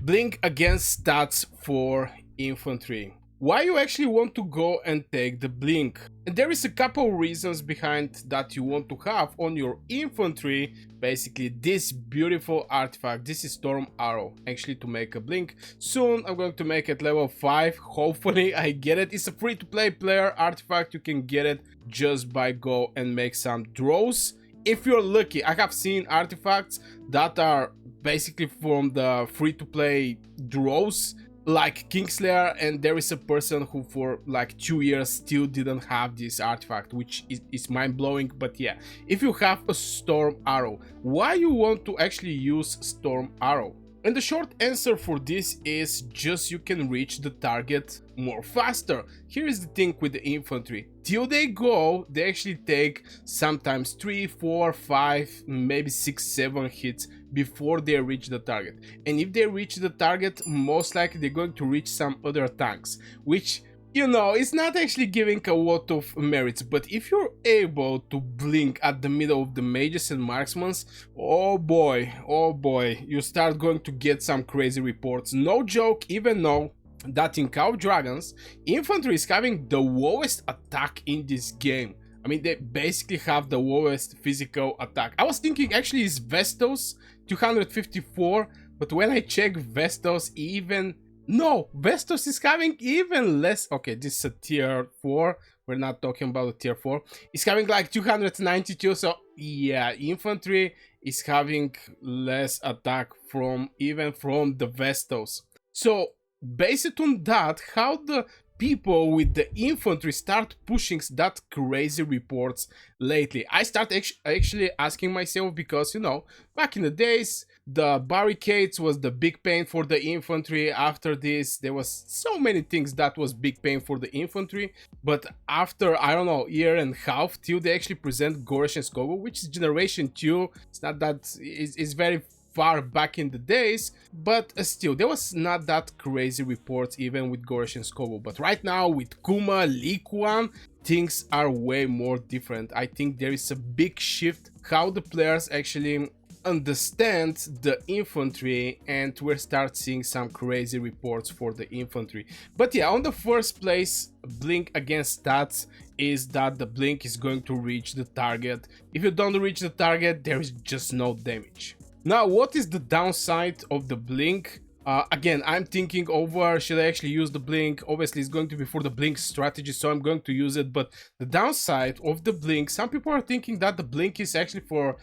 Blink against stats for infantry. Why you actually want to go and take the blink? And there is a couple reasons behind that you want to have on your infantry basically this beautiful artifact. This is Storm Arrow, actually, to make a blink. Soon I'm going to make it level 5, hopefully I get it. It's a free to play player artifact, you can get it just by go and make some draws. If you're lucky, I have seen artifacts that are basically from the free to play draws like Kingslayer, and there is a person who for like 2 years still didn't have this artifact, which is mind-blowing. But yeah, if you have a Storm Arrow, why you want to actually use Storm Arrow? And the short answer for this is just you can reach the target more faster. Here is the thing with the infantry. Till they go, they actually take sometimes 3, 4, 5, maybe 6, 7 hits before they reach the target. And if they reach the target, most likely they're going to reach some other tanks, which, you know, it's not actually giving a lot of merits. But if you're able to blink at the middle of the mages and marksmen, oh boy, you start going to get some crazy reports. No joke, even though that in Call of Dragons, infantry is having the lowest attack in this game. I mean, they basically have the lowest physical attack. I was thinking actually it's Vestos 254, but when I check Vestos, even no, Vestos is having even less. Okay, this is a tier 4. We're not talking about a tier 4. It's having like 292. So yeah, infantry is having less attack from even from the Vestos. So based on that, how the people with the infantry start pushing that crazy reports lately? I start actually asking myself, because, you know, back in the days, the barricades was the big pain for the infantry. After this, there was so many things that was big pain for the infantry. But after, I don't know, year and a half, till they actually present Goresh and Skogul, which is generation 2, it's not that, it's very far back in the days, but still, there was not that crazy reports even with Goresh and Skogul. But right now with Kuma, Lee Kuan, things are way more different. I think there is a big shift how the players actually understand the infantry, and we'll start seeing some crazy reports for the infantry. But yeah, on the first place, blink against stats is that the blink is going to reach the target. If you don't reach the target, there is just no damage. Now, what is the downside of the blink? Again, I'm thinking over, should I actually use the blink? Obviously, it's going to be for the blink strategy, so I'm going to use it. But the downside of the blink, some people are thinking that the blink is actually for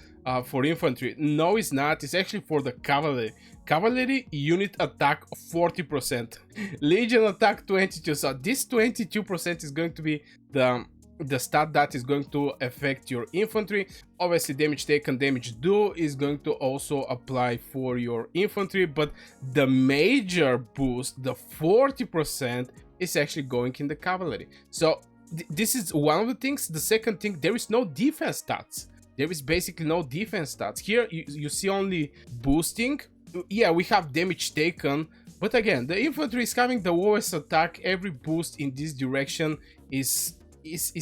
infantry. No, it's not. It's actually for the cavalry. Cavalry unit attack 40%, Legion attack 22%. So this 22% is going to be the stat that is going to affect your infantry. Obviously, damage taken, damage do is going to also apply for your infantry, but the major boost, the 40%, is actually going in the cavalry. So this is one of the things. The second thing, there is no defense stats. There is basically no defense stats. Here you see only boosting. Yeah, we have damage taken, but again, the infantry is having the lowest attack. Every boost in this direction is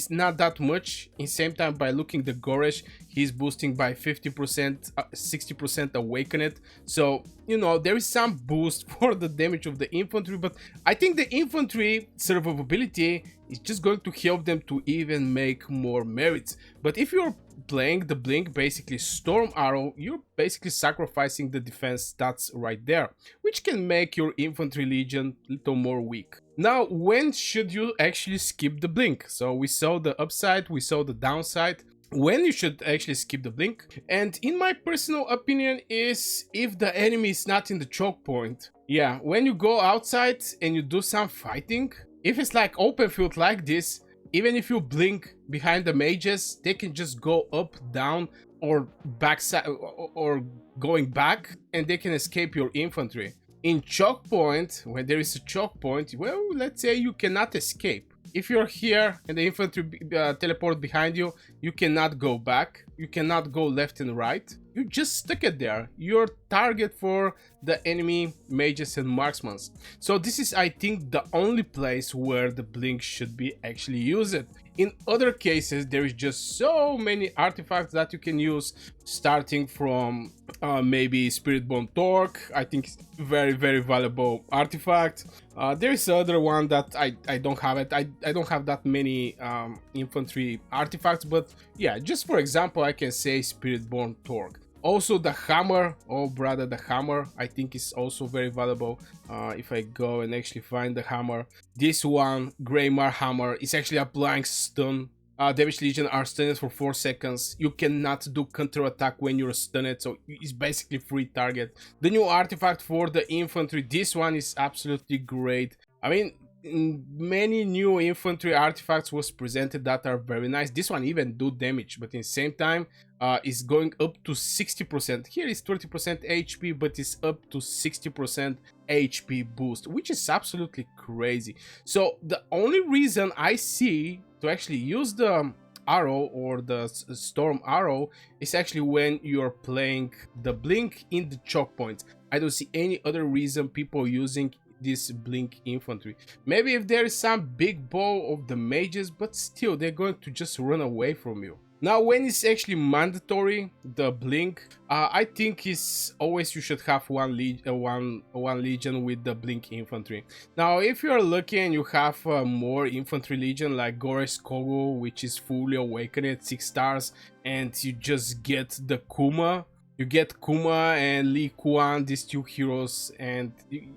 not that much. In same time, by looking the Goresh, he's boosting by 50%, 60% awakened. So, you know, there is some boost for the damage of the infantry, but I think the infantry survivability is just going to help them to even make more merits. But if you're playing the blink, basically Storm Arrow, you're basically sacrificing the defense stats right there, which can make your infantry legion a little more weak. Now, when should you actually skip the blink? So we saw the upside, we saw the downside. When you should actually skip the blink, and in my personal opinion, is if the enemy is not in the choke point. Yeah, when you go outside and you do some fighting, if it's like open field like this, even if you blink behind the mages, they can just go up, down, or backside, or going back, and they can escape your infantry. In choke point, when there is a choke point, well, let's say you cannot escape. If you're here and the infantry teleport behind you, you cannot go back. you cannot go left and right. You just stick it there. You're target for the enemy mages and marksmen. So this is, I think, the only place where the blink should be actually used. In other cases, there is just so many artifacts that you can use, starting from maybe Spiritborn Torque. I think it's very, very valuable artifact. There is other one that I don't have it. I don't have that many infantry artifacts, but yeah, just for example, I can say Spiritborn Torque. Also the hammer, oh brother, the hammer I think is also very valuable. If I go and actually find the hammer, this one, Greymar hammer, is actually applying stun. Devilish Legion are stunned for 4 seconds. You cannot do counter attack when you're stunned, so it's basically free target. The new artifact for the infantry, this one is absolutely great. I mean, many new infantry artifacts was presented that are very nice. This one even do damage, but in the same time is going up to 60%. Here is 30% HP, but it's up to 60% HP boost, which is absolutely crazy. So the only reason I see to actually use the arrow or the storm arrow is actually when you're playing the blink in the choke points. I don't see any other reason people using this blink infantry. Maybe if there is some big bow of the mages, but still they're going to just run away from you. Now when it's actually mandatory, the blink, I think is always you should have one legion with the blink infantry. Now if you're lucky and you have more infantry legion like Gore's Kogu, which is fully awakened at 6 stars, and you just get the Kuma. You get Kuma and Li Kuan, these 2 heroes, and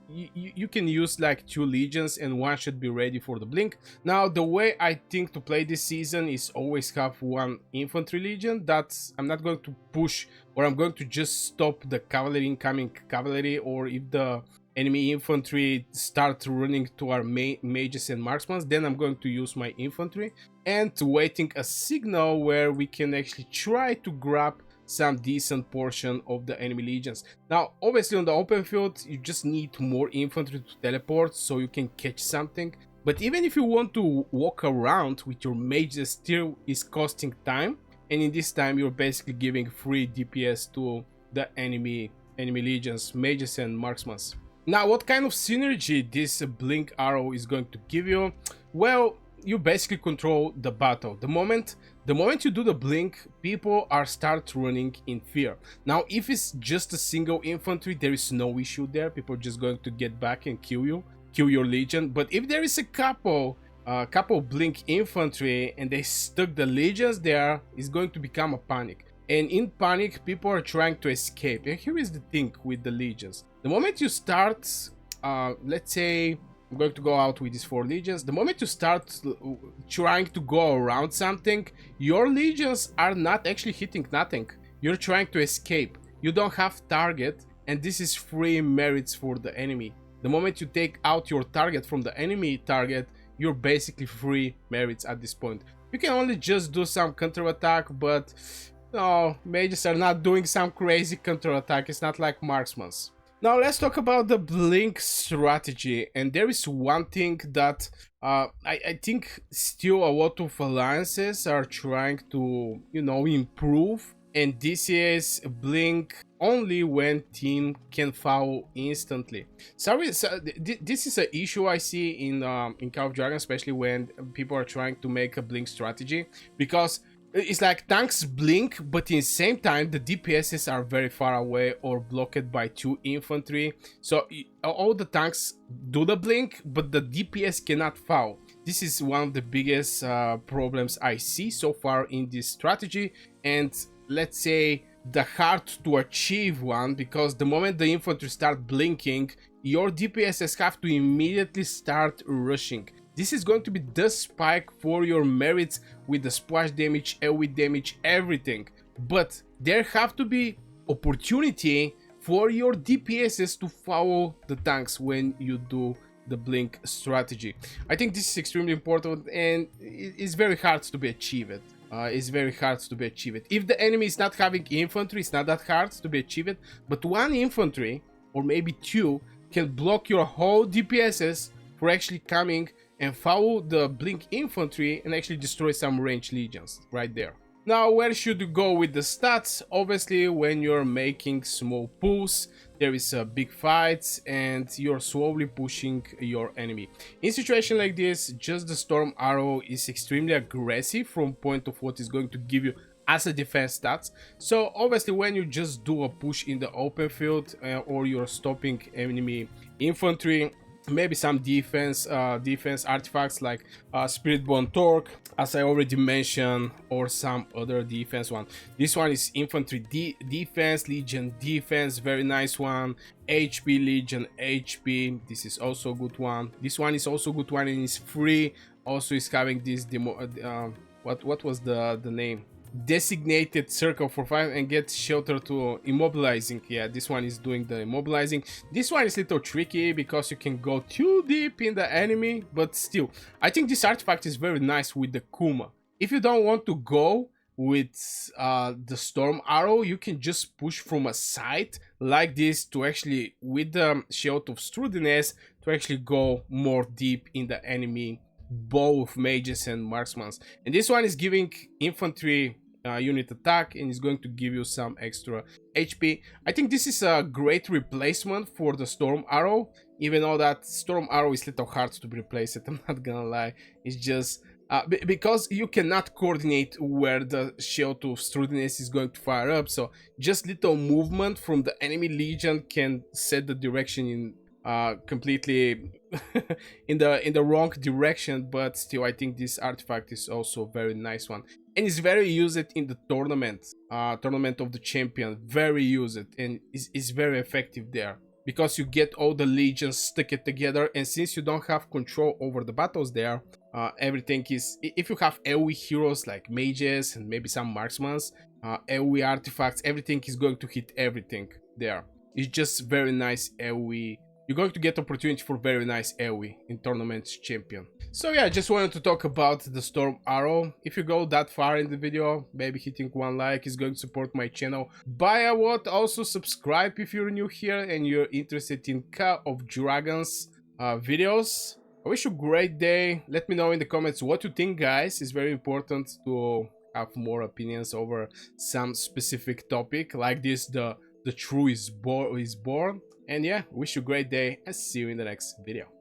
you can use like 2 legions and one should be ready for the blink. Now the way I think to play this season is always have 1 infantry legion. That's, I'm not going to push, or I'm going to just stop the cavalry, incoming cavalry, or if the enemy infantry start running to our mages and marksmen, then I'm going to use my infantry and waiting a signal where we can actually try to grab some decent portion of the enemy legions. Now obviously on the open field you just need more infantry to teleport so you can catch something, but even if you want to walk around with your mages, still is costing time, and in this time you're basically giving free DPS to the enemy legions, mages and marksmen. Now what kind of synergy this blink arrow is going to give you? Well, you basically control the battle. The moment you do the blink, people are start running in fear. Now if it's just a single infantry, there is no issue there. People are just going to get back and kill your legion. But if there is a couple blink infantry and they stuck the legions there, it's going to become a panic. And in panic, people are trying to escape. And here is the thing with the legions. The moment you start, let's say I'm going to go out with these 4 legions. The moment you start trying to go around something, your legions are not actually hitting nothing. You're trying to escape. You don't have target, and this is free merits for the enemy. The moment you take out your target from the enemy target, you're basically free merits at this point. You can only just do some counter attack, but no, mages are not doing some crazy counter attack. It's not like marksmen's. Now let's talk about the blink strategy, and there is one thing that I think still a lot of alliances are trying to, you know, improve, and this is blink only when team can foul instantly. Sorry, so this is an issue I see in Call of Dragons, especially when people are trying to make a blink strategy, because it's like tanks blink, but in the same time the DPSs are very far away or blocked by 2 infantry. So all the tanks do the blink, but the DPS cannot foul. This is one of the biggest problems I see so far in this strategy, and let's say the hard to achieve one, because the moment the infantry start blinking, your DPSs have to immediately start rushing. This is going to be the spike for your merits with the splash damage, AoE damage, everything. But there have to be opportunity for your DPSs to follow the tanks when you do the blink strategy. I think this is extremely important, and it's very hard to be achieved. It's very hard to be achieved. If the enemy is not having infantry, it's not that hard to be achieved. But 1 infantry, or maybe 2, can block your whole DPSs for actually coming and follow the blink infantry and actually destroy some ranged legions right there. Now, where should you go with the stats? Obviously, when you're making small pulls, there is a big fight and you're slowly pushing your enemy. In situation like this, just the Storm Arrow is extremely aggressive from point of what is going to give you as a defense stats. So obviously when you just do a push in the open field or you're stopping enemy infantry, maybe some defense artifacts like Spiritborn Torque, as I already mentioned, or some other defense one. This one is infantry defense, legion defense, very nice one. HP legion HP, this is also a good one. This one is also a good one and is free. Also is having this demo what was the name, designated circle for 5 and get shelter to immobilizing. Yeah, this one is doing the immobilizing. This one is a little tricky because you can go too deep in the enemy, but still I think this artifact is very nice with the Kuma. If you don't want to go with the Storm Arrow, you can just push from a side like this to actually, with the Shield of Strudiness, to actually go more deep in the enemy, both mages and marksmen. And this one is giving infantry unit attack and is going to give you some extra HP. I think this is a great replacement for the Storm Arrow, even though that Storm Arrow is a little hard to replace it, I'm not gonna lie. It's just because you cannot coordinate where the Shield of Strudiness is going to fire up, so just little movement from the enemy legion can set the direction in completely in the wrong direction. But still, I think this artifact is also a very nice one and is very used in the tournament of the champion. Very used and is very effective there because you get all the legions stick it together, and since you don't have control over the battles there, everything is, if you have AoE heroes like mages and maybe some marksmen, AoE artifacts, everything is going to hit everything there. It's just very nice AoE. You're going to get opportunity for very nice AoE in Tournaments Champion. So yeah, I just wanted to talk about the Storm Arrow. If you go that far in the video, maybe hitting one like is going to support my channel. Buy a what, also subscribe if you're new here and you're interested in Call of Dragons videos. I wish you a great day. Let me know in the comments what you think, guys. It's very important to have more opinions over some specific topic like this, the true is born. And yeah, wish you a great day and see you in the next video.